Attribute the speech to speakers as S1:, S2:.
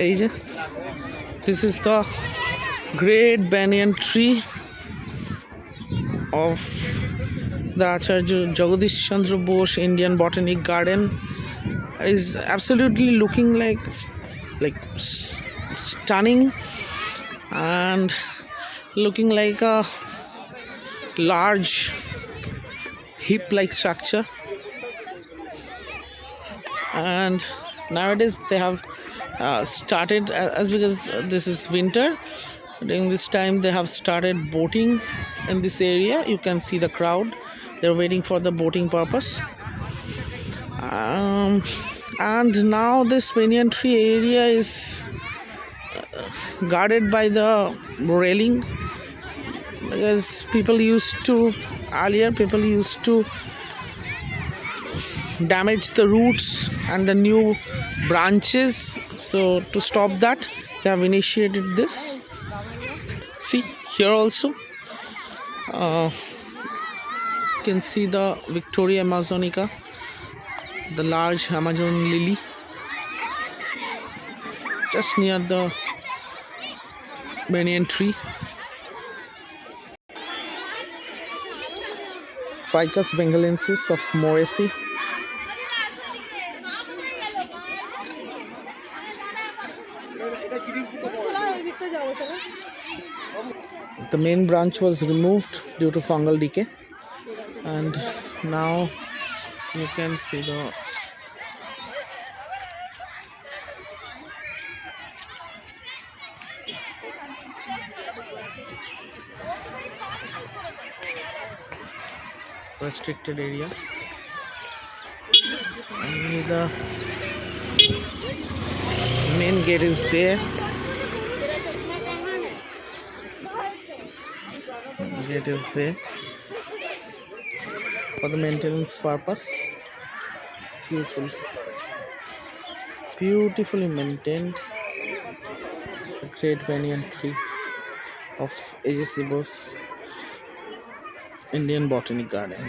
S1: এই যে this is the great banyan tree of the Acharya Jagadish Chandra Bose Indian Botanic Garden. Is absolutely looking stunning and looking like a large hip like structure. And nowadays they have started, as because this is winter, during this time they have started boating in this area. You can see the crowd, they're waiting for the boating purpose. And now this banyan tree area is guarded by the railing, because people used to damage the roots and the new branches. So to stop that, they have initiated this. See here also, you can see the Victoria Amazonica, the large Amazon lily, just near the banyan tree. Ficus bengalensis of Morrissey. The main branch was removed due to fungal decay, and now you can see the restricted area, and the main gate is there. Gate is there for the maintenance purpose. It's beautifully maintained. The great banyan tree of AJC Bose Indian Botanic Garden.